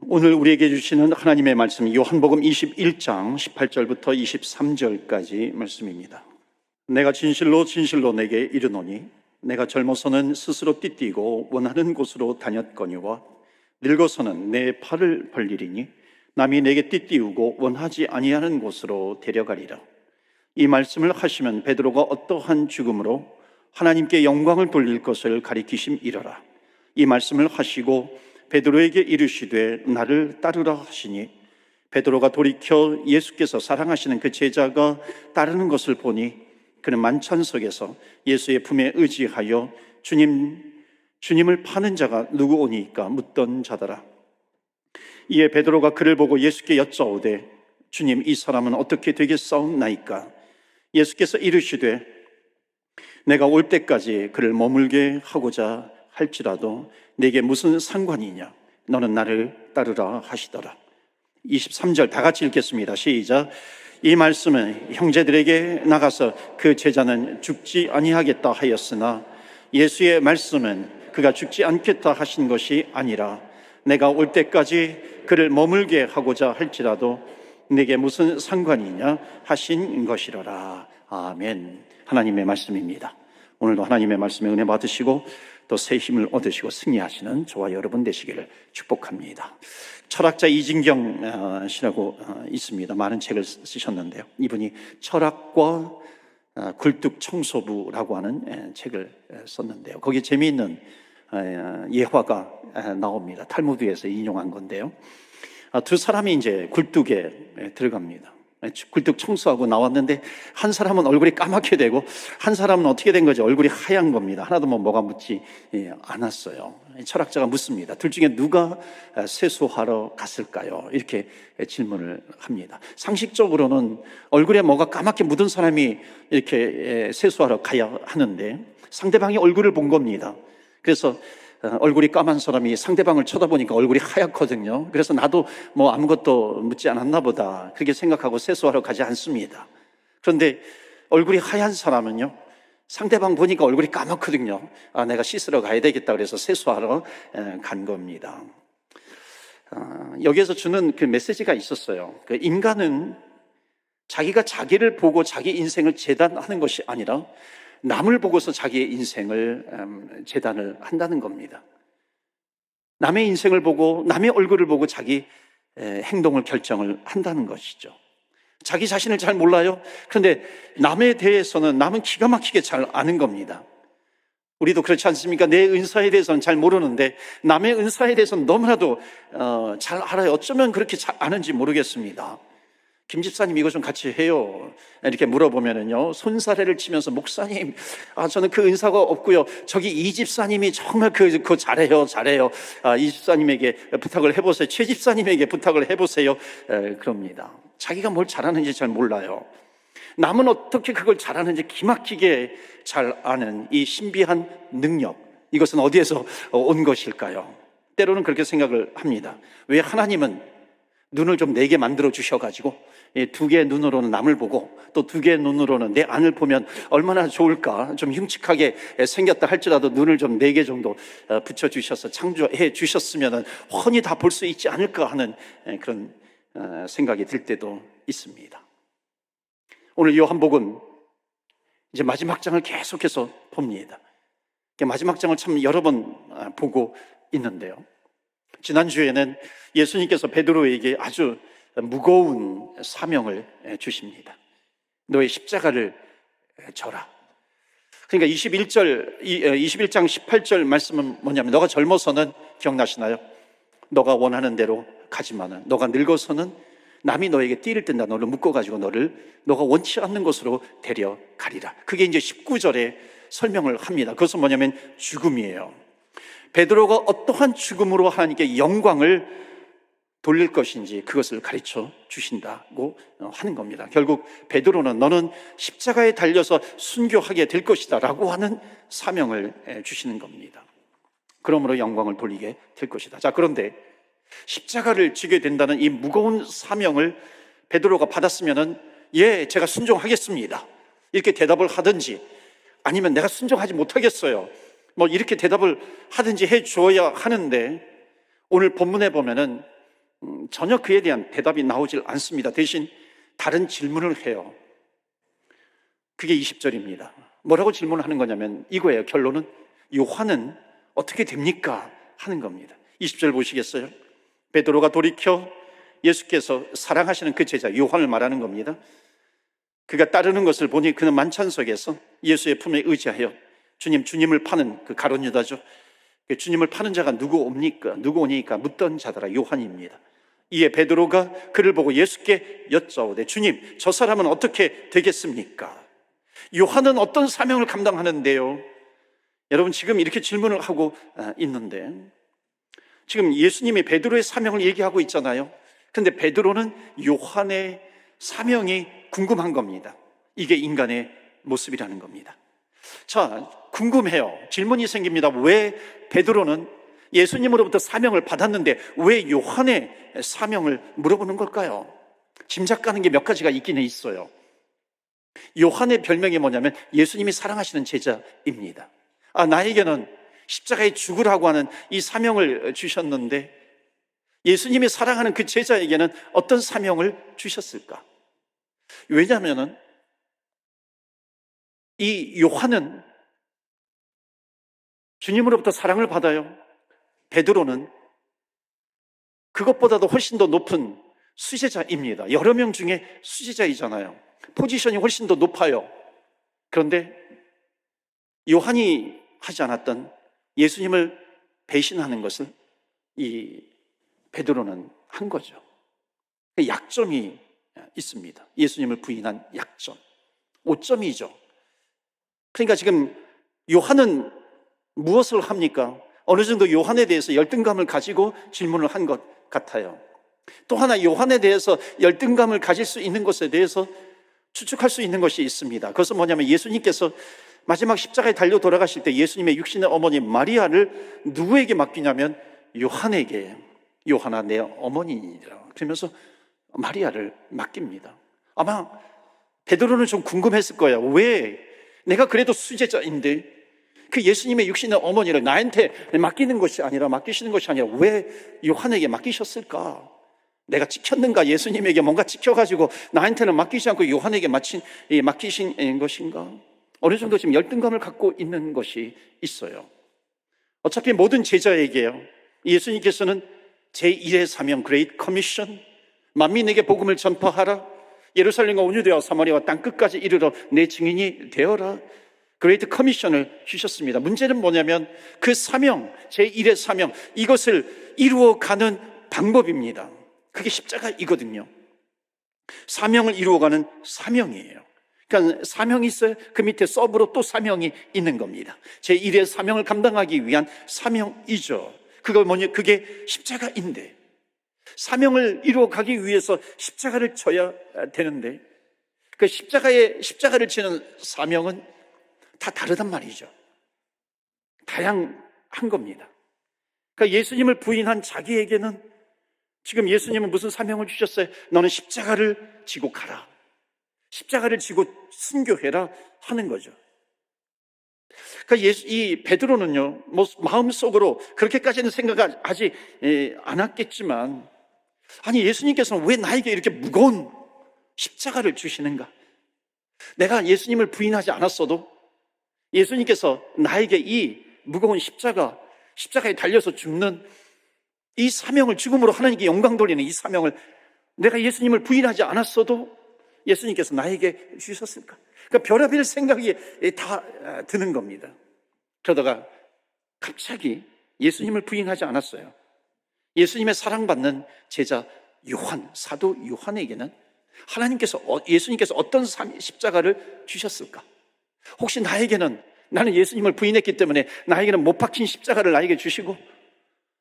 오늘 우리에게 주시는 하나님의 말씀, 요한복음 21장 18절부터 23절까지 말씀입니다. 내가 진실로 진실로 내게 이르노니 내가 젊어서는 스스로 띠띠고 원하는 곳으로 다녔거니와 늙어서는 내 팔을 벌리리니 남이 내게 띠띠우고 원하지 아니하는 곳으로 데려가리라. 이 말씀을 하시면 베드로가 어떠한 죽음으로 하나님께 영광을 돌릴 것을 가리키심이러라. 이 말씀을 하시고 베드로에게 이르시되 나를 따르라 하시니 베드로가 돌이켜 예수께서 사랑하시는 그 제자가 따르는 것을 보니 그는 만찬석에서 예수의 품에 의지하여 주님을 파는 자가 누구 오니까 묻던 자더라. 이에 베드로가 그를 보고 예수께 여짜오되 주님, 이 사람은 어떻게 되겠사옵나이까? 예수께서 이르시되 내가 올 때까지 그를 머물게 하고자 할지라도 내게 무슨 상관이냐? 너는 나를 따르라 하시더라. 23절 다 같이 읽겠습니다. 시작. 이 말씀은 형제들에게 나가서 그 제자는 죽지 아니하겠다 하였으나 예수의 말씀은 그가 죽지 않겠다 하신 것이 아니라 내가 올 때까지 그를 머물게 하고자 할지라도 내게 무슨 상관이냐 하신 것이로라. 아멘. 하나님의 말씀입니다. 오늘도 하나님의 말씀에 은혜 받으시고 또 새 힘을 얻으시고 승리하시는 저와 여러분 되시기를 축복합니다. 철학자 이진경 씨라고 있습니다. 많은 책을 쓰셨는데요, 이분이 철학과 굴뚝청소부라고 하는 책을 썼는데요, 거기에 재미있는 예화가 나옵니다. 탈무드에서 인용한 건데요, 두 사람이 이제 굴뚝에 들어갑니다. 굴뚝 청소하고 나왔는데 한 사람은 얼굴이 까맣게 되고 한 사람은 어떻게 된 거지? 얼굴이 하얀 겁니다. 하나도 뭐가 묻지 않았어요. 철학자가 묻습니다. 둘 중에 누가 세수하러 갔을까요? 이렇게 질문을 합니다. 상식적으로는 얼굴에 뭐가 까맣게 묻은 사람이 이렇게 세수하러 가야 하는데 상대방이 얼굴을 본 겁니다. 그래서 얼굴이 까만 사람이 상대방을 쳐다보니까 얼굴이 하얗거든요. 그래서 나도 뭐 아무것도 묻지 않았나 보다 그렇게 생각하고 세수하러 가지 않습니다. 그런데 얼굴이 하얀 사람은요, 상대방 보니까 얼굴이 까맣거든요. 내가 씻으러 가야 되겠다 그래서 세수하러 간 겁니다. 여기에서 주는 그 메시지가 있었어요. 그 인간은 자기가 자기를 보고 자기 인생을 재단하는 것이 아니라 남을 보고서 자기의 인생을 재단을 한다는 겁니다. 남의 인생을 보고 남의 얼굴을 보고 자기 행동을 결정을 한다는 것이죠. 자기 자신을 잘 몰라요. 그런데 남에 대해서는 남은 기가 막히게 잘 아는 겁니다. 우리도 그렇지 않습니까? 내 은사에 대해서는 잘 모르는데 남의 은사에 대해서는 너무나도 잘 알아요. 어쩌면 그렇게 잘 아는지 모르겠습니다. 김 집사님 이거 좀 같이 해요 이렇게 물어보면은요, 손사래를 치면서 목사님 저는 그 은사가 없고요, 저기 이 집사님이 정말 그거 잘해요 이 집사님에게 부탁을 해보세요, 최 집사님에게 부탁을 해보세요 그럽니다. 자기가 뭘 잘하는지 잘 몰라요. 남은 어떻게 그걸 잘하는지 기막히게 잘 아는 이 신비한 능력, 이것은 어디에서 온 것일까요? 때로는 그렇게 생각을 합니다. 왜 하나님은 눈을 좀 4개 만들어 주셔가지고 2개의 눈으로는 남을 보고 또 2개의 눈으로는 내 안을 보면 얼마나 좋을까, 좀 흉측하게 생겼다 할지라도 눈을 좀 4개 정도 붙여주셔서 창조해 주셨으면 훤히 다 볼 수 있지 않을까 하는 그런 생각이 들 때도 있습니다. 오늘 요한복음 이제 마지막 장을 계속해서 봅니다. 마지막 장을 참 여러 번 보고 있는데요, 지난주에는 예수님께서 베드로에게 아주 무거운 사명을 주십니다. 너의 십자가를 져라. 그러니까 21장 18절 말씀은 뭐냐면, 너가 젊어서는 기억나시나요? 너가 원하는 대로 가지만은 너가 늙어서는 남이 너에게 띠를 뜬다, 너를 묶어가지고 너가 원치 않는 곳으로 데려가리라. 그게 이제 19절에 설명을 합니다. 그것은 뭐냐면 죽음이에요. 베드로가 어떠한 죽음으로 하나님께 영광을 돌릴 것인지 그것을 가르쳐 주신다고 하는 겁니다. 결국 베드로는 너는 십자가에 달려서 순교하게 될 것이다 라고 하는 사명을 주시는 겁니다. 그러므로 영광을 돌리게 될 것이다. 자, 그런데 십자가를 지게 된다는 이 무거운 사명을 베드로가 받았으면은 예, 제가 순종하겠습니다 이렇게 대답을 하든지, 아니면 내가 순종하지 못하겠어요 뭐 이렇게 대답을 하든지 해 주어야 하는데, 오늘 본문에 보면은 전혀 그에 대한 대답이 나오질 않습니다. 대신 다른 질문을 해요. 그게 20절입니다. 뭐라고 질문을 하는 거냐면 이거예요. 결론은 요한은 어떻게 됩니까? 하는 겁니다. 20절 보시겠어요? 베드로가 돌이켜 예수께서 사랑하시는 그 제자 요한을 말하는 겁니다. 그가 따르는 것을 보니 그는 만찬석에서 예수의 품에 의지하여 주님을 파는 그 가룟 유다죠. 주님을 파는 자가 누구 오니까 묻던 자더라. 요한입니다. 이에 베드로가 그를 보고 예수께 여짜오되 주님, 저 사람은 어떻게 되겠습니까? 요한은 어떤 사명을 감당하는데요? 여러분, 지금 이렇게 질문을 하고 있는데 지금 예수님이 베드로의 사명을 얘기하고 있잖아요. 근데 베드로는 요한의 사명이 궁금한 겁니다. 이게 인간의 모습이라는 겁니다. 자, 궁금해요. 질문이 생깁니다. 왜 베드로는 예수님으로부터 사명을 받았는데 왜 요한의 사명을 물어보는 걸까요? 짐작 가는 게 몇 가지가 있기는 있어요. 요한의 별명이 뭐냐면 예수님이 사랑하시는 제자입니다. 나에게는 십자가에 죽으라고 하는 이 사명을 주셨는데 예수님이 사랑하는 그 제자에게는 어떤 사명을 주셨을까? 왜냐하면 이 요한은 주님으로부터 사랑을 받아요. 베드로는 그것보다도 훨씬 더 높은 수제자입니다. 여러 명 중에 수제자이잖아요. 포지션이 훨씬 더 높아요. 그런데 요한이 하지 않았던 예수님을 배신하는 것을 이 베드로는 한 거죠. 약점이 있습니다. 예수님을 부인한 약점. 오점이죠. 그러니까 지금 요한은 무엇을 합니까? 어느 정도 요한에 대해서 열등감을 가지고 질문을 한 것 같아요. 또 하나 요한에 대해서 열등감을 가질 수 있는 것에 대해서 추측할 수 있는 것이 있습니다. 그것은 뭐냐면 예수님께서 마지막 십자가에 달려 돌아가실 때 예수님의 육신의 어머니 마리아를 누구에게 맡기냐면 요한에게, 요한아 내 어머니니라 그러면서 마리아를 맡깁니다. 아마 베드로는 좀 궁금했을 거예요. 왜 내가 그래도 수제자인데 그 예수님의 육신의 어머니를 나한테 맡기시는 것이 아니라 왜 요한에게 맡기셨을까? 내가 찍혔는가? 예수님에게 뭔가 찍혀가지고 나한테는 맡기지 않고 요한에게 맡기신 것인가? 어느 정도 지금 열등감을 갖고 있는 것이 있어요. 어차피 모든 제자에게요, 예수님께서는 제1의 사명, 그레이트 커미션, 만민에게 복음을 전파하라, 예루살렘과 온 유대와 사마리아와 땅끝까지 이르러 내 증인이 되어라, 그레이트 커미션을 주셨습니다. 문제는 뭐냐면 그 사명, 제1의 사명, 이것을 이루어가는 방법입니다. 그게 십자가이거든요. 사명을 이루어가는 사명이에요. 그러니까 사명이 있어요. 그 밑에 서브로 또 사명이 있는 겁니다. 제1의 사명을 감당하기 위한 사명이죠. 그게 십자가인데 사명을 이루어가기 위해서 십자가를 져야 되는데 그 십자가를 지는 사명은 다 다르단 말이죠. 다양한 겁니다. 그러니까 예수님을 부인한 자기에게는 지금 예수님은 무슨 사명을 주셨어요? 너는 십자가를 지고 가라. 십자가를 지고 순교해라 하는 거죠. 그러니까 이 베드로는요, 마음속으로 그렇게까지는 생각하지 않았겠지만, 아니 예수님께서는 왜 나에게 이렇게 무거운 십자가를 주시는가? 내가 예수님을 부인하지 않았어도 예수님께서 나에게 이 무거운 십자가에 달려서 죽는 이 사명을, 죽음으로 하나님께 영광 돌리는 이 사명을 내가 예수님을 부인하지 않았어도 예수님께서 나에게 주셨을까? 그러니까 별의별 생각이 다 드는 겁니다. 그러다가 갑자기 예수님을 부인하지 않았어요. 예수님의 사랑받는 제자 요한, 사도 요한에게는 예수님께서 어떤 십자가를 주셨을까? 혹시 나는 예수님을 부인했기 때문에 나에게는 못 박힌 십자가를 나에게 주시고,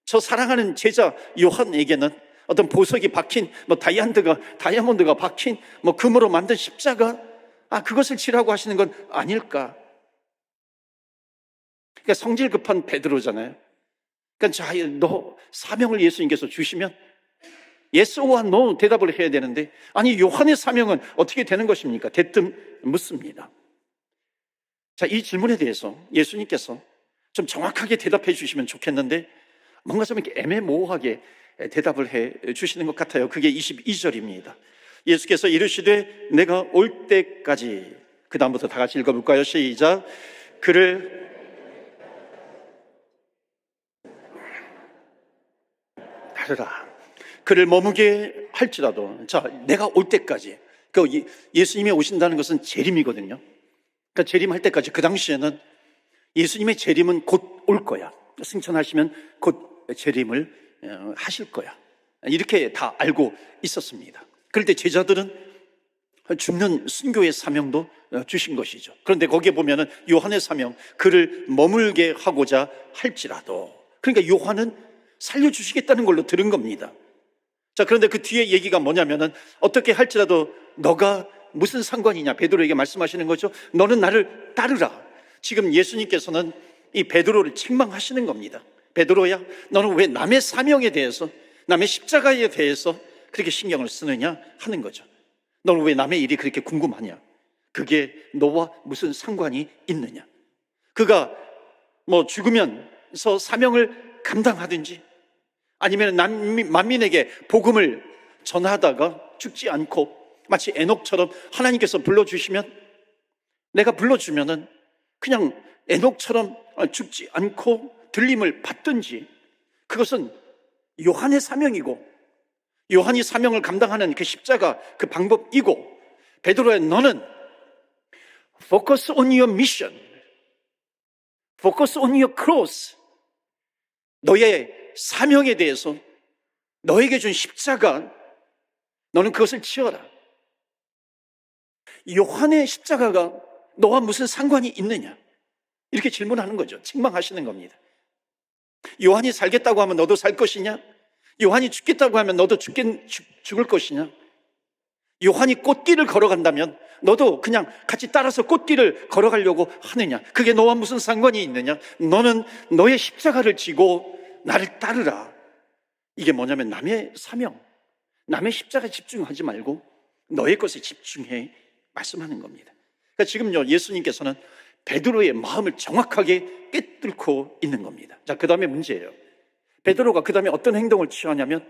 저 사랑하는 제자 요한에게는 어떤 보석이 박힌, 다이아몬드가 박힌, 금으로 만든 십자가, 그것을 치라고 하시는 건 아닐까? 그러니까 성질 급한 베드로잖아요. 그러니까 너 사명을 예수님께서 주시면 yes or no 대답을 해야 되는데, 아니 요한의 사명은 어떻게 되는 것입니까? 대뜸 묻습니다. 자, 이 질문에 대해서 예수님께서 좀 정확하게 대답해 주시면 좋겠는데 뭔가 좀 이렇게 애매모호하게 대답을 해 주시는 것 같아요. 그게 22절입니다. 예수께서 이르시되 내가 올 때까지, 그 다음부터 다 같이 읽어볼까요? 시작. 그를 따르라. 그를 머무게 할지라도. 자, 내가 올 때까지. 예수님이 오신다는 것은 재림이거든요. 그러니까 재림할 때까지, 그 당시에는 예수님의 재림은 곧 올 거야. 승천하시면 곧 재림을 하실 거야. 이렇게 다 알고 있었습니다. 그럴 때 제자들은 죽는 순교의 사명도 주신 것이죠. 그런데 거기에 보면은 요한의 사명, 그를 머물게 하고자 할지라도. 그러니까 요한은 살려주시겠다는 걸로 들은 겁니다. 자, 그런데 그 뒤에 얘기가 뭐냐면은 어떻게 할지라도 너가 무슨 상관이냐, 베드로에게 말씀하시는 거죠. 너는 나를 따르라. 지금 예수님께서는 이 베드로를 책망하시는 겁니다. 베드로야, 너는 왜 남의 사명에 대해서, 남의 십자가에 대해서 그렇게 신경을 쓰느냐 하는 거죠. 너는 왜 남의 일이 그렇게 궁금하냐? 그게 너와 무슨 상관이 있느냐? 그가 뭐 죽으면서 사명을 감당하든지, 아니면 만민에게 복음을 전하다가 죽지 않고 마치 에녹처럼 하나님께서 불러주시면, 내가 불러주면은 그냥 에녹처럼 죽지 않고 들림을 받든지, 그것은 요한의 사명이고, 요한이 사명을 감당하는 그 십자가, 그 방법이고, 베드로야, 너는 focus on your mission, focus on your cross. 너의 사명에 대해서, 너에게 준 십자가, 너는 그것을 지어라. 요한의 십자가가 너와 무슨 상관이 있느냐? 이렇게 질문하는 거죠. 책망하시는 겁니다. 요한이 살겠다고 하면 너도 살 것이냐? 요한이 죽겠다고 하면 너도 죽을 것이냐? 요한이 꽃길을 걸어간다면 너도 그냥 같이 따라서 꽃길을 걸어가려고 하느냐? 그게 너와 무슨 상관이 있느냐? 너는 너의 십자가를 지고 나를 따르라. 이게 뭐냐면 남의 사명, 남의 십자가에 집중하지 말고 너의 것에 집중해 말씀하는 겁니다. 그러니까 지금요, 예수님께서는 베드로의 마음을 정확하게 꿰뚫고 있는 겁니다. 자, 그 다음에 문제예요. 베드로가 그 다음에 어떤 행동을 취하냐면,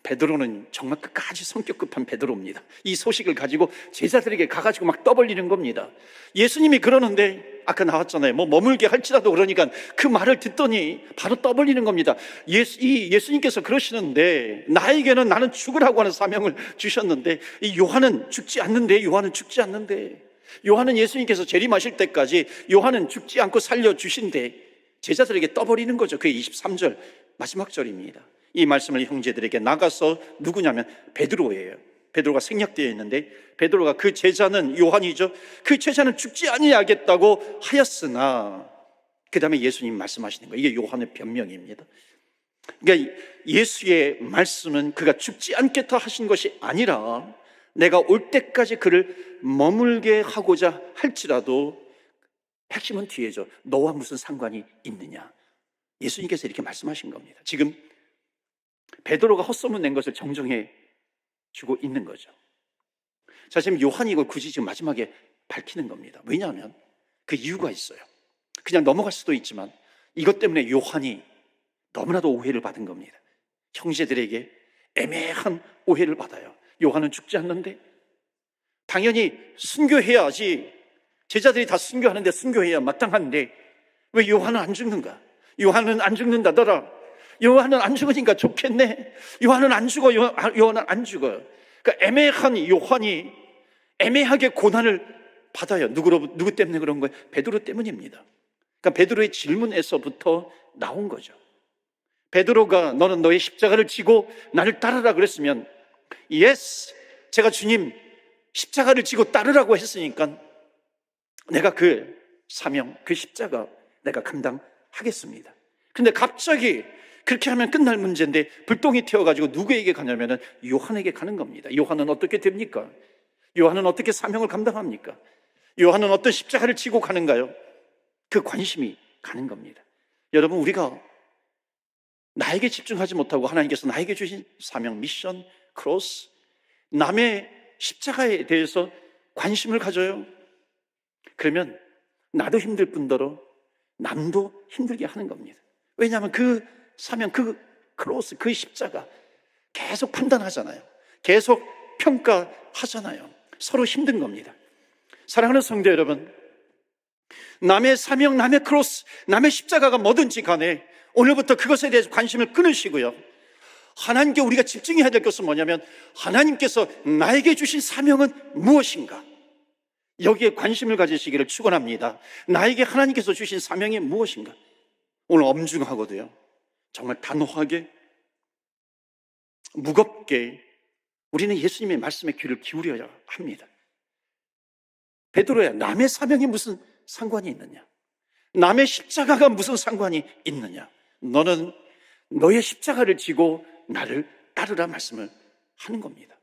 베드로는 정말 끝까지 성격 급한 베드로입니다. 이 소식을 가지고 제자들에게 가가지고 막 떠벌리는 겁니다. 예수님이 그러는데, 아까 나왔잖아요. 뭐 머물게 할지라도, 그러니까 그 말을 듣더니 바로 떠벌리는 겁니다. 예수님께서 그러시는데, 나에게는 나는 죽으라고 하는 사명을 주셨는데, 이 요한은 죽지 않는데, 요한은 죽지 않는데, 요한은 예수님께서 재림하실 때까지 요한은 죽지 않고 살려주신데, 제자들에게 떠버리는 거죠. 그게 23절 마지막 절입니다. 이 말씀을 형제들에게 나가서, 누구냐면 베드로예요. 베드로가 생략되어 있는데, 베드로가 그 제자는 요한이죠. 그 제자는 죽지 아니하겠다고 하였으나, 그 다음에 예수님 말씀하시는 거예요. 이게 요한의 변명입니다. 그러니까 예수의 말씀은 그가 죽지 않겠다 하신 것이 아니라, 내가 올 때까지 그를 머물게 하고자 할지라도, 핵심은 뒤에죠. 너와 무슨 상관이 있느냐? 예수님께서 이렇게 말씀하신 겁니다. 지금 베드로가 헛소문 낸 것을 정정해 주고 있는 거죠. 자, 지금 요한이 이걸 굳이 지금 마지막에 밝히는 겁니다. 왜냐하면 그 이유가 있어요. 그냥 넘어갈 수도 있지만 이것 때문에 요한이 너무나도 오해를 받은 겁니다. 형제들에게 애매한 오해를 받아요. 요한은 죽지 않는데, 당연히 순교해야지, 제자들이 다 순교하는데 순교해야 마땅한데 왜 요한은 안 죽는가? 요한은 안 죽는다더라. 요한은 안 죽으니까 좋겠네. 요한은 안 죽어. 요한은 안 죽어요. 그러니까 애매한 요한이 애매하게 고난을 받아요. 누구 때문에 그런 거예요? 베드로 때문입니다. 그러니까 베드로의 질문에서부터 나온 거죠. 베드로가 너는 너의 십자가를 지고 나를 따르라 그랬으면, 예스, 제가 주님 십자가를 지고 따르라고 했으니까 내가 그 사명, 그 십자가 내가 감당하겠습니다. 근데 갑자기 그렇게 하면 끝날 문제인데 불똥이 튀어가지고 누구에게 가냐면은 요한에게 가는 겁니다. 요한은 어떻게 됩니까? 요한은 어떻게 사명을 감당합니까? 요한은 어떤 십자가를 지고 가는가요? 그 관심이 가는 겁니다. 여러분, 우리가 나에게 집중하지 못하고 하나님께서 나에게 주신 사명, 미션, 크로스, 남의 십자가에 대해서 관심을 가져요. 그러면 나도 힘들 뿐더러 남도 힘들게 하는 겁니다. 왜냐하면 그 사명, 그 크로스, 그 십자가 계속 판단하잖아요. 계속 평가하잖아요. 서로 힘든 겁니다. 사랑하는 성도 여러분, 남의 사명, 남의 크로스, 남의 십자가가 뭐든지 간에 오늘부터 그것에 대해서 관심을 끊으시고요, 하나님께 우리가 집중해야 될 것은 뭐냐면, 하나님께서 나에게 주신 사명은 무엇인가, 여기에 관심을 가지시기를 축원합니다. 나에게 하나님께서 주신 사명이 무엇인가. 오늘 엄중하고도요, 정말 단호하게, 무겁게 우리는 예수님의 말씀에 귀를 기울여야 합니다. 베드로야, 남의 사명이 무슨 상관이 있느냐? 남의 십자가가 무슨 상관이 있느냐? 너는 너의 십자가를 지고 나를 따르라 말씀을 하는 겁니다.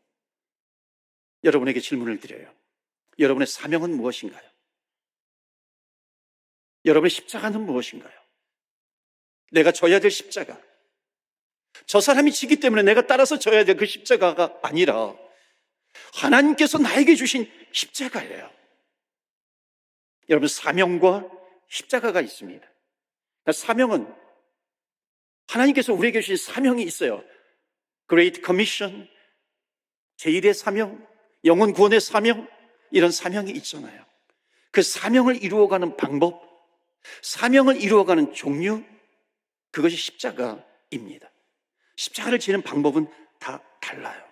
여러분에게 질문을 드려요. 여러분의 사명은 무엇인가요? 여러분의 십자가는 무엇인가요? 내가 져야 될 십자가, 저 사람이 지기 때문에 내가 따라서 져야 될 그 십자가가 아니라 하나님께서 나에게 주신 십자가예요. 여러분, 사명과 십자가가 있습니다. 사명은 하나님께서 우리에게 주신 사명이 있어요. Great Commission, 제1의 사명, 영혼 구원의 사명, 이런 사명이 있잖아요. 그 사명을 이루어가는 방법, 사명을 이루어가는 종류, 그것이 십자가입니다. 십자가를 지는 방법은 다 달라요.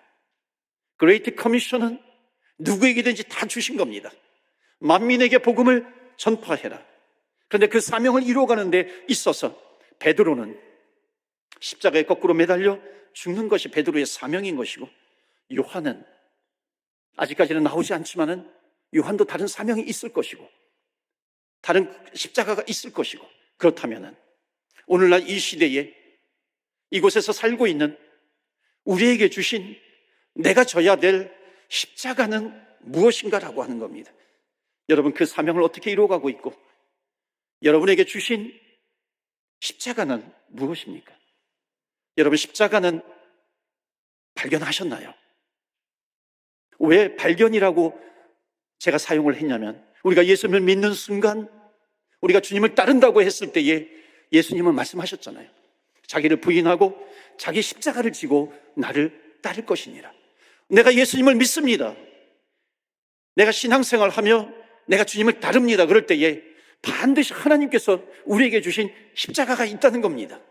Great Commission은 누구에게든지 다 주신 겁니다. 만민에게 복음을 전파해라. 그런데 그 사명을 이루어가는 데 있어서 베드로는 십자가에 거꾸로 매달려 죽는 것이 베드로의 사명인 것이고, 요한은 아직까지는 나오지 않지만은 요한도 다른 사명이 있을 것이고, 다른 십자가가 있을 것이고, 그렇다면은 오늘날 이 시대에 이곳에서 살고 있는 우리에게 주신 내가 져야 될 십자가는 무엇인가라고 하는 겁니다. 여러분, 그 사명을 어떻게 이루어가고 있고, 여러분에게 주신 십자가는 무엇입니까? 여러분, 십자가는 발견하셨나요? 왜 발견이라고 제가 사용을 했냐면, 우리가 예수님을 믿는 순간, 우리가 주님을 따른다고 했을 때에 예수님은 말씀하셨잖아요. 자기를 부인하고 자기 십자가를 지고 나를 따를 것이니라. 내가 예수님을 믿습니다, 내가 신앙생활하며 내가 주님을 따릅니다, 그럴 때에 반드시 하나님께서 우리에게 주신 십자가가 있다는 겁니다.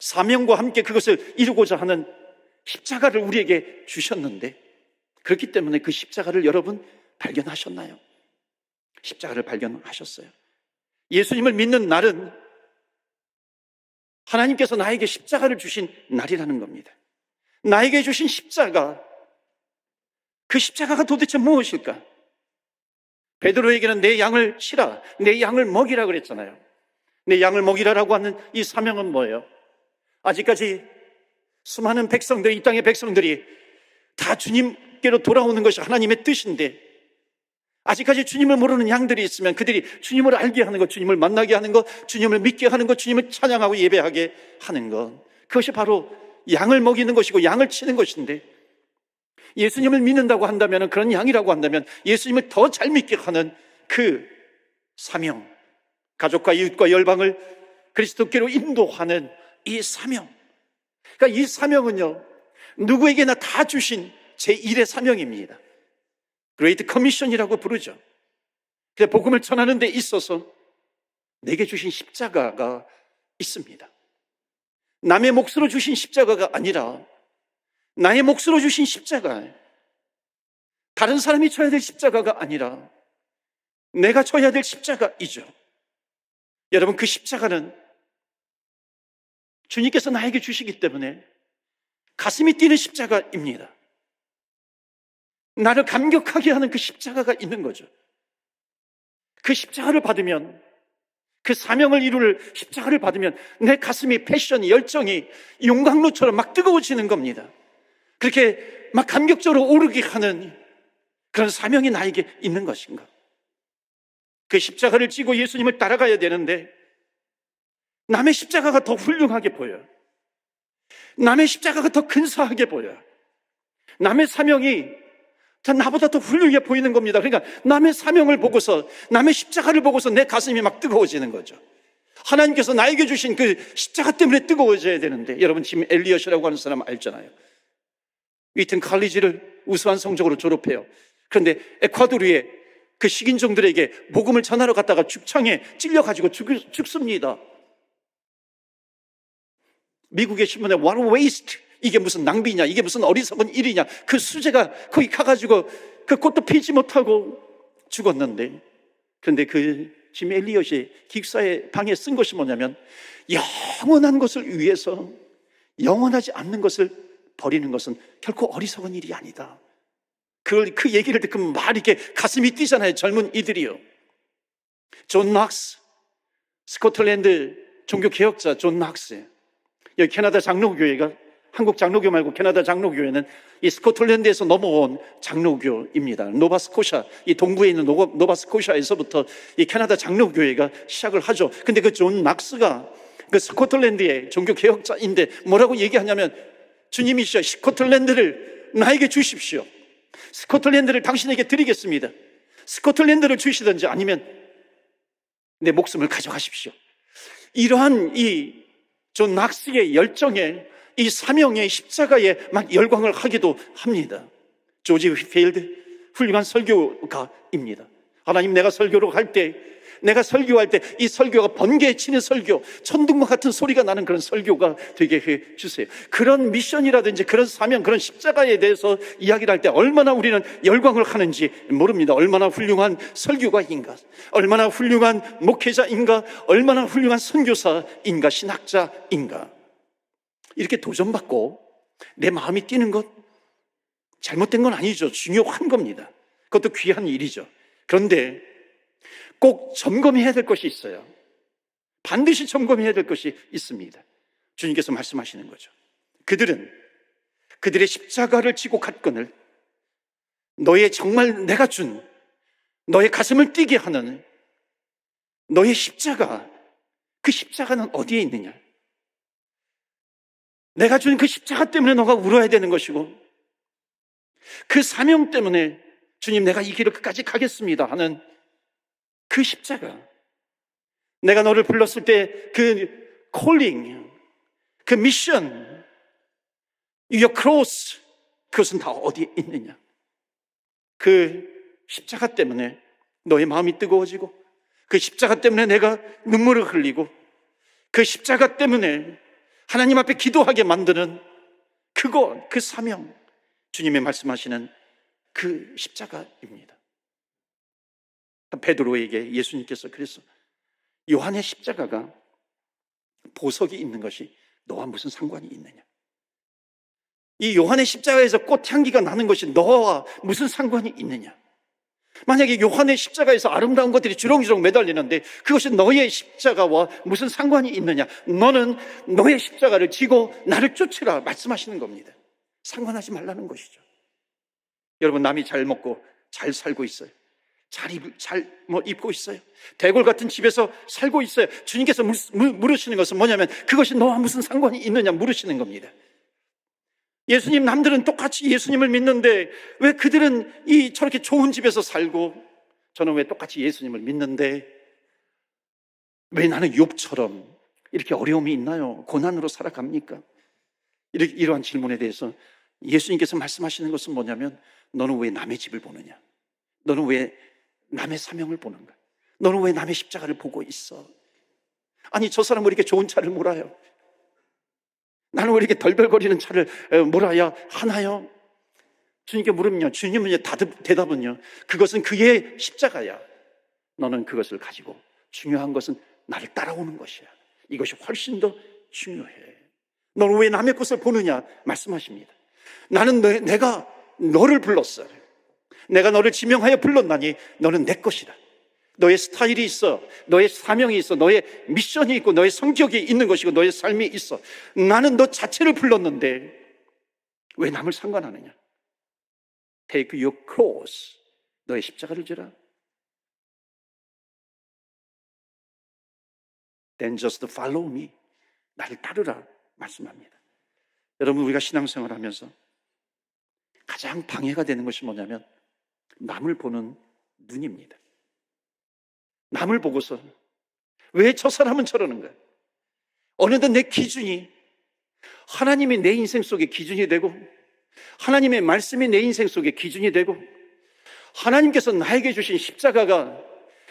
사명과 함께 그것을 이루고자 하는 십자가를 우리에게 주셨는데, 그렇기 때문에 그 십자가를 여러분 발견하셨나요? 십자가를 발견하셨어요? 예수님을 믿는 날은 하나님께서 나에게 십자가를 주신 날이라는 겁니다. 나에게 주신 십자가, 그 십자가가 도대체 무엇일까? 베드로에게는 내 양을 치라, 내 양을 먹이라 그랬잖아요. 내 양을 먹이라라고 하는 이 사명은 뭐예요? 아직까지 수많은 백성들이, 이 땅의 백성들이 다 주님께로 돌아오는 것이 하나님의 뜻인데, 아직까지 주님을 모르는 양들이 있으면 그들이 주님을 알게 하는 것, 주님을 만나게 하는 것, 주님을 믿게 하는 것, 주님을 찬양하고 예배하게 하는 것, 그것이 바로 양을 먹이는 것이고 양을 치는 것인데, 예수님을 믿는다고 한다면, 그런 양이라고 한다면 예수님을 더 잘 믿게 하는 그 사명, 가족과 이웃과 열방을 그리스도께로 인도하는 이 사명, 그러니까 이 사명은요, 누구에게나 다 주신 제1의 사명입니다. Great Commission이라고 부르죠. 그래서 복음을 전하는 데 있어서 내게 주신 십자가가 있습니다. 남의 몫으로 주신 십자가가 아니라 나의 몫으로 주신 십자가, 다른 사람이 져야 될 십자가가 아니라 내가 져야 될 십자가이죠. 여러분, 그 십자가는 주님께서 나에게 주시기 때문에 가슴이 뛰는 십자가입니다. 나를 감격하게 하는 그 십자가가 있는 거죠. 그 십자가를 받으면, 그 사명을 이룰 십자가를 받으면 내 가슴이, 패션이, 열정이 용광로처럼 막 뜨거워지는 겁니다. 그렇게 막 감격적으로 오르게 하는 그런 사명이 나에게 있는 것인가? 그 십자가를 지고 예수님을 따라가야 되는데 남의 십자가가 더 훌륭하게 보여요. 남의 십자가가 더 근사하게 보여요. 남의 사명이 나보다 더 훌륭해 보이는 겁니다. 그러니까 남의 사명을 보고서, 남의 십자가를 보고서 내 가슴이 막 뜨거워지는 거죠. 하나님께서 나에게 주신 그 십자가 때문에 뜨거워져야 되는데, 여러분 짐 엘리엇이라고 하는 사람 알잖아요. 위튼 칼리지를 우수한 성적으로 졸업해요. 그런데 에콰도르의 그 식인종들에게 복음을 전하러 갔다가 죽창에 찔려가지고 죽습니다. 미국의 신문에 What a waste, 이게 무슨 낭비냐, 이게 무슨 어리석은 일이냐, 그 수제가 거기 가가지고 그 꽃도 피지 못하고 죽었는데, 그런데 그 짐 엘리엇이 기숙사의 방에 쓴 것이 뭐냐면, 영원한 것을 위해서 영원하지 않는 것을 버리는 것은 결코 어리석은 일이 아니다. 그 얘기를 듣고 막 이렇게 가슴이 뛰잖아요. 젊은 이들이요. 존 낙스, 스코틀랜드 종교개혁자 존 낙스. 여기 캐나다 장로교회가, 한국 장로교 말고 캐나다 장로교회는 이 스코틀랜드에서 넘어온 장로교입니다. 노바스코샤, 이 동부에 있는 노바스코샤에서부터 이 캐나다 장로교회가 시작을 하죠. 근데 그 존 낙스가 그 스코틀랜드의 종교개혁자인데 뭐라고 얘기하냐면, 주님이시여, 스코틀랜드를 나에게 주십시오. 스코틀랜드를 당신에게 드리겠습니다. 스코틀랜드를 주시든지 아니면 내 목숨을 가져가십시오. 이러한 이 존 낙스의 열정에, 이 사명의 십자가에 막 열광을 하기도 합니다. 조지 휘필드, 훌륭한 설교가입니다. 하나님, 내가 설교할 때 이 설교가 번개에 치는 설교, 천둥과 같은 소리가 나는 그런 설교가 되게 해 주세요. 그런 미션이라든지 그런 사명, 그런 십자가에 대해서 이야기를 할 때 얼마나 우리는 열광을 하는지 모릅니다. 얼마나 훌륭한 설교가인가, 얼마나 훌륭한 목회자인가, 얼마나 훌륭한 선교사인가, 신학자인가. 이렇게 도전받고 내 마음이 뛰는 것, 잘못된 건 아니죠. 중요한 겁니다. 그것도 귀한 일이죠. 그런데 꼭 점검해야 될 것이 있어요. 반드시 점검해야 될 것이 있습니다. 주님께서 말씀하시는 거죠. 그들은 그들의 십자가를 지고 갔거늘 너의, 정말 내가 준 너의 가슴을 뛰게 하는 너의 십자가, 그 십자가는 어디에 있느냐? 내가 준 그 십자가 때문에 너가 울어야 되는 것이고, 그 사명 때문에 주님, 내가 이 길을 끝까지 가겠습니다 하는 그 십자가, 내가 너를 불렀을 때 그 콜링, 그 미션, your cross, 그것은 다 어디에 있느냐? 그 십자가 때문에 너의 마음이 뜨거워지고, 그 십자가 때문에 내가 눈물을 흘리고, 그 십자가 때문에 하나님 앞에 기도하게 만드는 그거, 그 사명, 주님의 말씀하시는 그 십자가입니다. 베드로에게 예수님께서 그래서 요한의 십자가가 보석이 있는 것이 너와 무슨 상관이 있느냐? 이 요한의 십자가에서 꽃향기가 나는 것이 너와 무슨 상관이 있느냐? 만약에 요한의 십자가에서 아름다운 것들이 주렁주렁 매달리는데 그것이 너의 십자가와 무슨 상관이 있느냐? 너는 너의 십자가를 지고 나를 쫓으라 말씀하시는 겁니다. 상관하지 말라는 것이죠. 여러분, 남이 잘 먹고 잘 살고 있어요. 잘 입고 있어요. 대골 같은 집에서 살고 있어요. 주님께서 물으시는 것은 뭐냐면, 그것이 너와 무슨 상관이 있느냐 물으시는 겁니다. 예수님, 남들은 똑같이 예수님을 믿는데 왜 그들은 저렇게 좋은 집에서 살고, 저는 왜 똑같이 예수님을 믿는데 왜 나는 욥처럼 이렇게 어려움이 있나요? 고난으로 살아갑니까? 이러한 질문에 대해서 예수님께서 말씀하시는 것은 뭐냐면, 너는 왜 남의 집을 보느냐? 너는 왜 남의 사명을 보는가? 너는 왜 남의 십자가를 보고 있어? 아니, 저 사람은 왜 이렇게 좋은 차를 몰아요? 나는 왜 이렇게 덜덜거리는 차를 몰아야 하나요? 주님께 물으면요, 주님은 대답은요, 그것은 그의 십자가야. 너는 그것을 가지고 중요한 것은 나를 따라오는 것이야. 이것이 훨씬 더 중요해. 너는 왜 남의 것을 보느냐 말씀하십니다. 나는 내가 너를 불렀어. 내가 너를 지명하여 불렀나니 너는 내 것이다. 너의 스타일이 있어, 너의 사명이 있어, 너의 미션이 있고, 너의 성격이 있는 것이고, 너의 삶이 있어. 나는 너 자체를 불렀는데 왜 남을 상관하느냐? Take your cross, 너의 십자가를 지라. Then just follow me, 나를 따르라 말씀합니다. 여러분, 우리가 신앙생활을 하면서 가장 방해가 되는 것이 뭐냐면 남을 보는 눈입니다. 남을 보고서 왜 저 사람은 저러는 거야? 어느덧 내 기준이 하나님이 내 인생 속의 기준이 되고, 하나님의 말씀이 내 인생 속의 기준이 되고, 하나님께서 나에게 주신 십자가가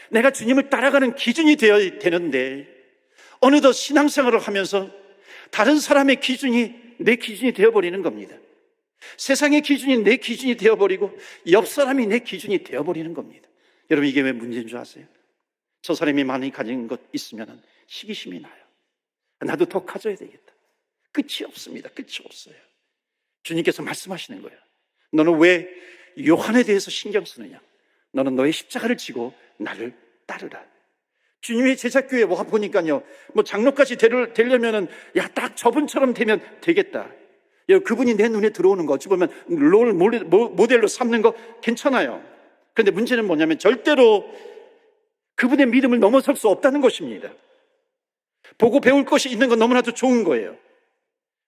내가 주님을 따라가는 기준이 되어야 되는데, 어느덧 신앙생활을 하면서 다른 사람의 기준이 내 기준이 되어버리는 겁니다. 세상의 기준이 내 기준이 되어버리고 옆 사람이 내 기준이 되어버리는 겁니다. 여러분, 이게 왜 문제인 줄 아세요? 저 사람이 많이 가진 것 있으면 시기심이 나요. 나도 더 가져야 되겠다. 끝이 없습니다. 끝이 없어요. 주님께서 말씀하시는 거예요. 너는 왜 요한에 대해서 신경 쓰느냐? 너는 너의 십자가를 지고 나를 따르라. 주님의 제자교회에 와보니까요, 장로까지 되려면은, 딱 저분처럼 되면 되겠다. 그분이 내 눈에 들어오는 거, 어찌 보면 롤 모델로 삼는 거 괜찮아요. 그런데 문제는 뭐냐면 절대로 그분의 믿음을 넘어설 수 없다는 것입니다. 보고 배울 것이 있는 건 너무나도 좋은 거예요.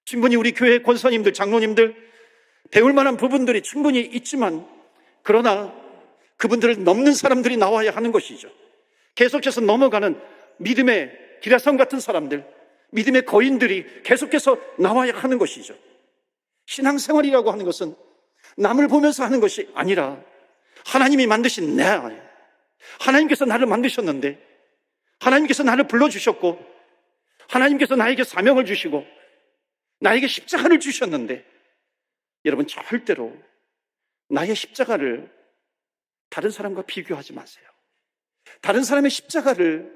충분히 우리 교회 권사님들, 장로님들 배울 만한 부분들이 충분히 있지만, 그러나 그분들을 넘는 사람들이 나와야 하는 것이죠. 계속해서 넘어가는 믿음의 기라성 같은 사람들, 믿음의 거인들이 계속해서 나와야 하는 것이죠. 신앙생활이라고 하는 것은 남을 보면서 하는 것이 아니라 하나님이 만드신 하나님께서 나를 만드셨는데, 하나님께서 나를 불러주셨고, 하나님께서 나에게 사명을 주시고 나에게 십자가를 주셨는데, 여러분, 절대로 나의 십자가를 다른 사람과 비교하지 마세요. 다른 사람의 십자가를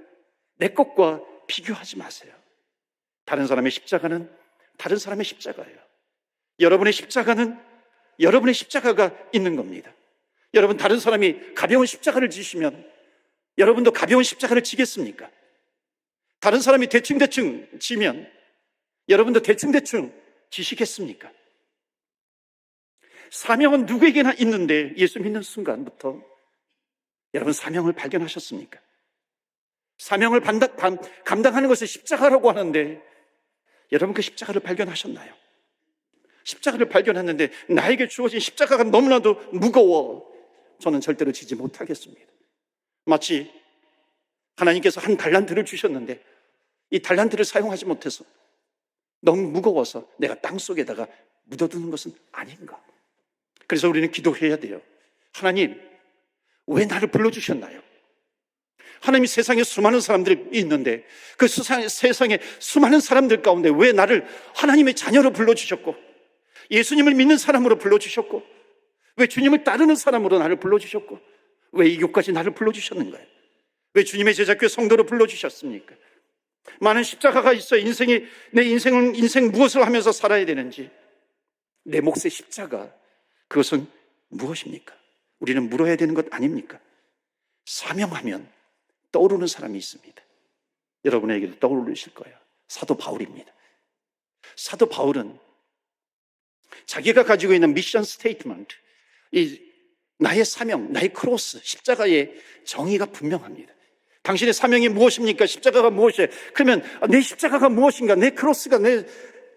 내 것과 비교하지 마세요. 다른 사람의 십자가는 다른 사람의 십자가예요. 여러분의 십자가는 여러분의 십자가가 있는 겁니다. 여러분, 다른 사람이 가벼운 십자가를 지시면 여러분도 가벼운 십자가를 지겠습니까? 다른 사람이 대충 지면 여러분도 대충 지시겠습니까? 사명은 누구에게나 있는데, 예수 믿는 순간부터 여러분 사명을 발견하셨습니까? 사명을 감당하는 것을 십자가라고 하는데, 여러분 그 십자가를 발견하셨나요? 십자가를 발견했는데 나에게 주어진 십자가가 너무나도 무거워 저는 절대로 지지 못하겠습니다. 마치 하나님께서 한 달란트를 주셨는데 이 달란트를 사용하지 못해서 너무 무거워서 내가 땅속에다가 묻어두는 것은 아닌가. 그래서 우리는 기도해야 돼요. 하나님, 왜 나를 불러주셨나요? 하나님이 세상에 수많은 사람들이 있는데 그 세상에 수많은 사람들 가운데 왜 나를 하나님의 자녀로 불러주셨고, 예수님을 믿는 사람으로 불러주셨고, 왜 주님을 따르는 사람으로 나를 불러주셨고, 왜 이곳까지 나를 불러주셨는가요? 왜 주님의 제자교회 성도로 불러주셨습니까? 많은 십자가가 있어 내 인생 무엇을 하면서 살아야 되는지, 내 몫의 십자가, 그것은 무엇입니까? 우리는 물어야 되는 것 아닙니까? 사명하면 떠오르는 사람이 있습니다. 여러분에게도 떠오르실 거예요. 사도 바울입니다. 사도 바울은 자기가 가지고 있는 미션 스테이트먼트, 나의 사명, 나의 크로스, 십자가의 정의가 분명합니다. 당신의 사명이 무엇입니까? 십자가가 무엇이에요? 그러면 내 십자가가 무엇인가? 내 크로스가 내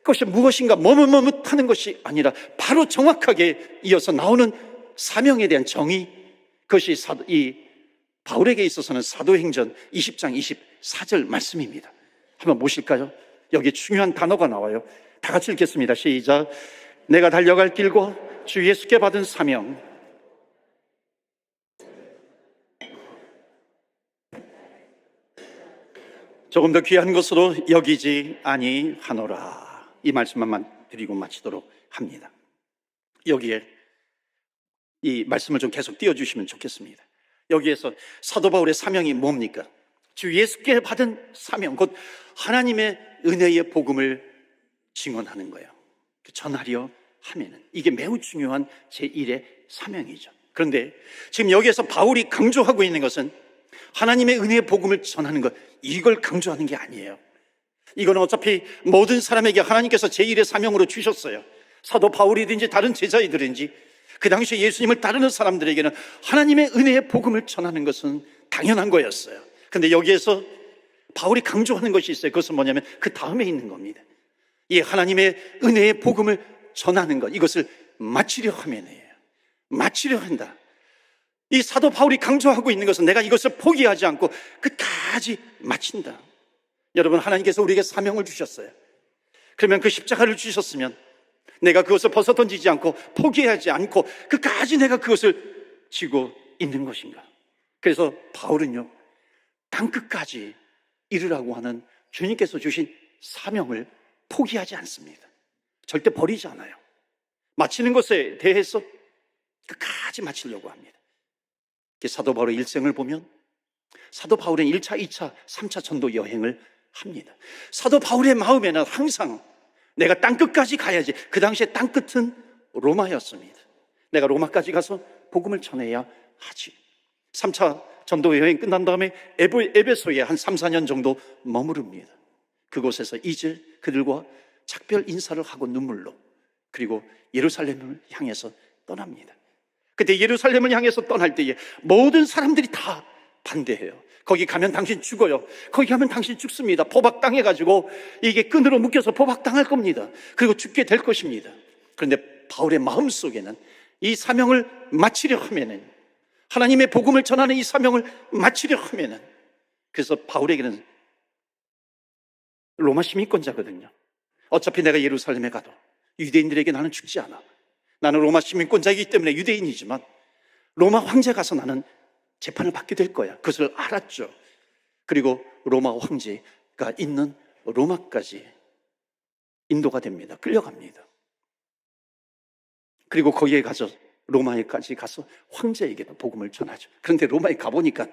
것이 무엇인가? 머뭇머뭇하는 것이 아니라 바로 정확하게 이어서 나오는 사명에 대한 정의, 그것이 이 바울에게 있어서는 사도행전 20장 24절 말씀입니다. 한번 보실까요? 여기 중요한 단어가 나와요. 다 같이 읽겠습니다. 시작. 내가 달려갈 길과 주 예수께 받은 사명, 조금 더 귀한 것으로 여기지 아니하노라. 이 말씀만 드리고 마치도록 합니다. 여기에 이 말씀을 좀 계속 띄워주시면 좋겠습니다. 여기에서 사도 바울의 사명이 뭡니까? 주 예수께 받은 사명, 곧 하나님의 은혜의 복음을 증언하는 거예요. 전하려 하면은 이게 매우 중요한 제1의 사명이죠. 그런데 지금 여기에서 바울이 강조하고 있는 것은 하나님의 은혜의 복음을 전하는 것, 이걸 강조하는 게 아니에요. 이거는 어차피 모든 사람에게 하나님께서 제1의 사명으로 주셨어요. 사도 바울이든지 다른 제자이든지 그 당시에 예수님을 따르는 사람들에게는 하나님의 은혜의 복음을 전하는 것은 당연한 거였어요. 그런데 여기에서 바울이 강조하는 것이 있어요. 그것은 뭐냐면 그 다음에 있는 겁니다. 이 하나님의 은혜의 복음을 전하는 것, 이것을 마치려 하면이에요. 마치려 한다. 이 사도 바울이 강조하고 있는 것은 내가 이것을 포기하지 않고 끝까지 마친다. 여러분, 하나님께서 우리에게 사명을 주셨어요. 그러면 그 십자가를 주셨으면 내가 그것을 벗어 던지지 않고 포기하지 않고 끝까지 내가 그것을 지고 있는 것인가? 그래서 바울은요, 땅끝까지 이르라고 하는 주님께서 주신 사명을 포기하지 않습니다. 절대 버리지 않아요. 마치는 것에 대해서 끝까지 마치려고 합니다. 사도 바울의 일생을 보면 사도 바울은 1차, 2차, 3차 전도 여행을 합니다. 사도 바울의 마음에는 항상 내가 땅끝까지 가야지. 그 당시에 땅끝은 로마였습니다. 내가 로마까지 가서 복음을 전해야 하지. 3차 전도 여행 끝난 다음에 에베소에 한 3, 4년 정도 머무릅니다. 그곳에서 이제 그들과 작별 인사를 하고 눈물로, 그리고 예루살렘을 향해서 떠납니다. 그때 예루살렘을 향해서 떠날 때에 모든 사람들이 다 반대해요. 거기 가면 당신 죽어요. 거기 가면 당신 죽습니다. 포박당해가지고 이게 끈으로 묶여서 포박당할 겁니다. 그리고 죽게 될 것입니다. 그런데 바울의 마음속에는 이 사명을 마치려 하면은, 하나님의 복음을 전하는 이 사명을 마치려 하면은, 그래서 바울에게는 로마 시민권자거든요. 어차피 내가 예루살렘에 가도 유대인들에게 나는 죽지 않아. 나는 로마 시민권자이기 때문에 유대인이지만 로마 황제 가서 나는 재판을 받게 될 거야. 그것을 알았죠. 그리고 로마 황제가 있는 로마까지 인도가 됩니다. 끌려갑니다. 그리고 거기에 가서 로마에까지 가서 황제에게도 복음을 전하죠. 그런데 로마에 가보니까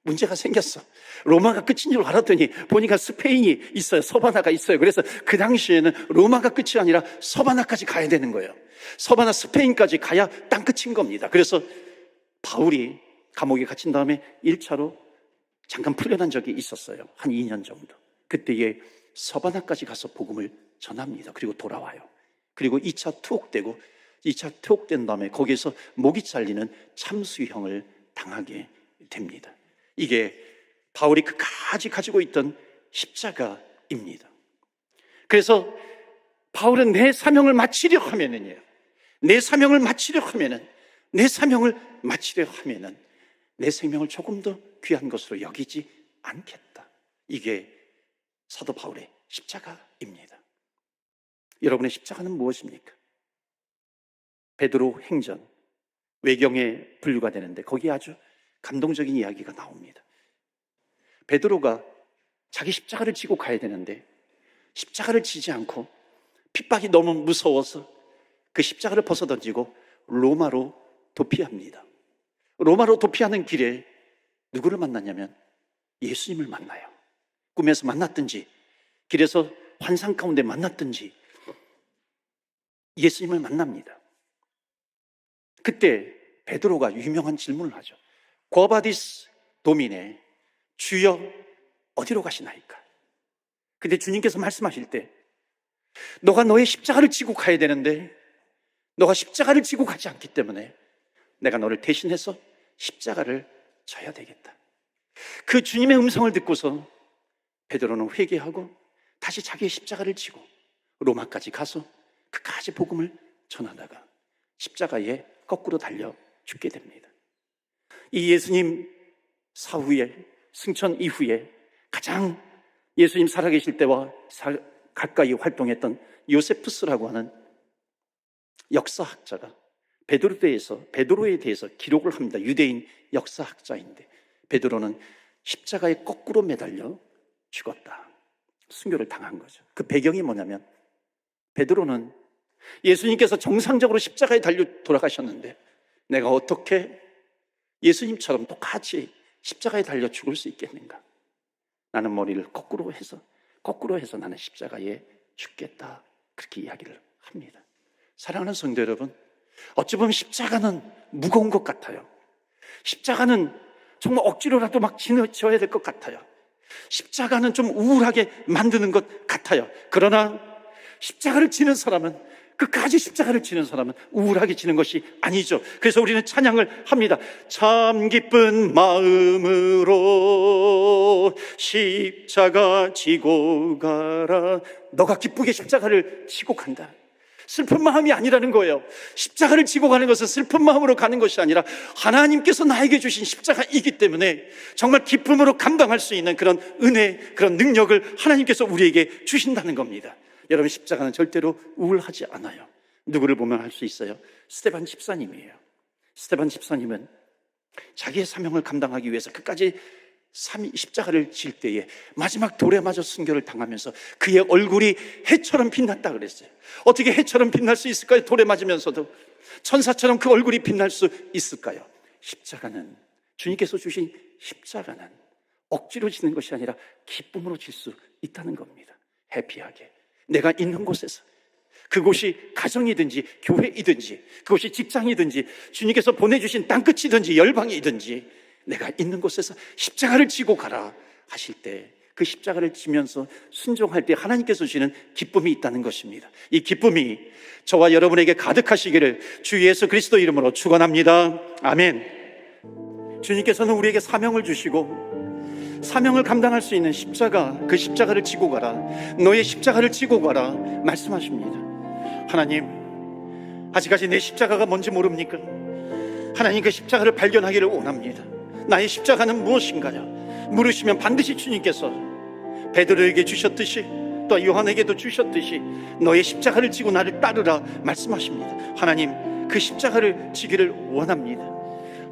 문제가 생겼어. 로마가 끝인 줄 알았더니 보니까 스페인이 있어요. 서바나가 있어요. 그래서 그 당시에는 로마가 끝이 아니라 서바나까지 가야 되는 거예요. 서바나 스페인까지 가야 땅 끝인 겁니다. 그래서 바울이 감옥에 갇힌 다음에 1차로 잠깐 풀려난 적이 있었어요. 한 2년 정도. 그때에 서바나까지 가서 복음을 전합니다. 그리고 돌아와요. 그리고 2차 투옥되고, 2차 투옥된 다음에 거기에서 목이 잘리는 참수형을 당하게 됩니다. 이게 바울이 끝까지 가지고 있던 십자가입니다. 그래서 바울은 내 사명을 마치려 하면은요, 내 사명을 마치려 하면은 내 생명을 조금 더 귀한 것으로 여기지 않겠다. 이게 사도 바울의 십자가입니다. 여러분의 십자가는 무엇입니까? 베드로 행전 외경에 분류가 되는데 거기에 아주 감동적인 이야기가 나옵니다. 베드로가 자기 십자가를 지고 가야 되는데 십자가를 지지 않고 핍박이 너무 무서워서 그 십자가를 벗어던지고 로마로 도피합니다. 로마로 도피하는 길에 누구를 만났냐면 예수님을 만나요. 꿈에서 만났든지 길에서 환상 가운데 만났든지 예수님을 만납니다. 그때 베드로가 유명한 질문을 하죠. 고바디스 도미네, 주여 어디로 가시나이까? 근데 주님께서 말씀하실 때 너가 너의 십자가를 지고 가야 되는데 너가 십자가를 지고 가지 않기 때문에 내가 너를 대신해서 십자가를 져야 되겠다. 그 주님의 음성을 듣고서 베드로는 회개하고 다시 자기의 십자가를 지고 로마까지 가서 끝까지 복음을 전하다가 십자가에 거꾸로 달려 죽게 됩니다. 이 예수님 사후에, 승천 이후에 가장 예수님 살아계실 때와 가까이 활동했던 요세푸스라고 하는 역사학자가 베드로에 대해서 기록을 합니다. 유대인 역사학자인데 베드로는 십자가에 거꾸로 매달려 죽었다. 순교를 당한 거죠. 그 배경이 뭐냐면 베드로는 예수님께서 정상적으로 십자가에 달려 돌아가셨는데 내가 어떻게 예수님처럼 똑같이 십자가에 달려 죽을 수 있겠는가? 나는 머리를 거꾸로 해서 나는 십자가에 죽겠다. 그렇게 이야기를 합니다. 사랑하는 성도 여러분, 어찌 보면 십자가는 무거운 것 같아요. 십자가는 정말 억지로라도 막 지어야 될 것 같아요. 십자가는 좀 우울하게 만드는 것 같아요. 그러나 십자가를 지는 사람은, 끝까지 십자가를 지는 사람은 우울하게 지는 것이 아니죠. 그래서 우리는 찬양을 합니다. 참 기쁜 마음으로 십자가 지고 가라. 너가 기쁘게 십자가를 지고 간다. 슬픈 마음이 아니라는 거예요. 십자가를 지고 가는 것은 슬픈 마음으로 가는 것이 아니라 하나님께서 나에게 주신 십자가이기 때문에 정말 기쁨으로 감당할 수 있는 그런 은혜, 그런 능력을 하나님께서 우리에게 주신다는 겁니다. 여러분, 십자가는 절대로 우울하지 않아요. 누구를 보면 알 수 있어요? 스데반 집사님이에요. 스데반 집사님은 자기의 사명을 감당하기 위해서 끝까지 십자가를 질 때에 마지막 돌에 맞아 순교를 당하면서 그의 얼굴이 해처럼 빛났다 그랬어요. 어떻게 해처럼 빛날 수 있을까요? 돌에 맞으면서도 천사처럼 그 얼굴이 빛날 수 있을까요? 십자가는, 주님께서 주신 십자가는 억지로 지는 것이 아니라 기쁨으로 질 수 있다는 겁니다. 해피하게 내가 있는 곳에서, 그곳이 가정이든지 교회이든지 그곳이 직장이든지 주님께서 보내주신 땅끝이든지 열방이든지 내가 있는 곳에서 십자가를 지고 가라 하실 때 그 십자가를 지면서 순종할 때 하나님께서 주시는 기쁨이 있다는 것입니다. 이 기쁨이 저와 여러분에게 가득하시기를 주 예수 그리스도 이름으로 축원합니다. 아멘. 주님께서는 우리에게 사명을 주시고 사명을 감당할 수 있는 십자가, 그 십자가를 지고 가라, 너의 십자가를 지고 가라 말씀하십니다. 하나님, 아직까지 내 십자가가 뭔지 모릅니까? 하나님, 그 십자가를 발견하기를 원합니다. 나의 십자가는 무엇인가요? 물으시면 반드시 주님께서 베드로에게 주셨듯이 또 요한에게도 주셨듯이 너의 십자가를 지고 나를 따르라 말씀하십니다. 하나님, 그 십자가를 지기를 원합니다.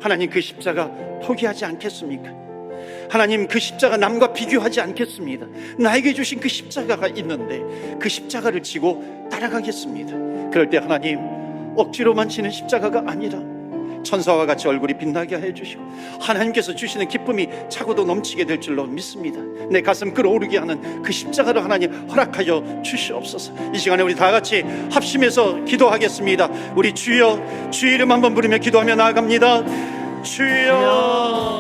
하나님, 그 십자가 포기하지 않겠습니까? 하나님, 그 십자가 남과 비교하지 않겠습니다. 나에게 주신 그 십자가가 있는데 그 십자가를 지고 따라가겠습니다. 그럴 때 하나님, 억지로만 지는 십자가가 아니라 천사와 같이 얼굴이 빛나게 해주시고 하나님께서 주시는 기쁨이 차고도 넘치게 될 줄로 믿습니다. 내 가슴 끌어오르게 하는 그 십자가를 하나님 허락하여 주시옵소서. 이 시간에 우리 다 같이 합심해서 기도하겠습니다. 우리 주여, 주의 이름 한번 부르며 기도하며 나아갑니다. 주여.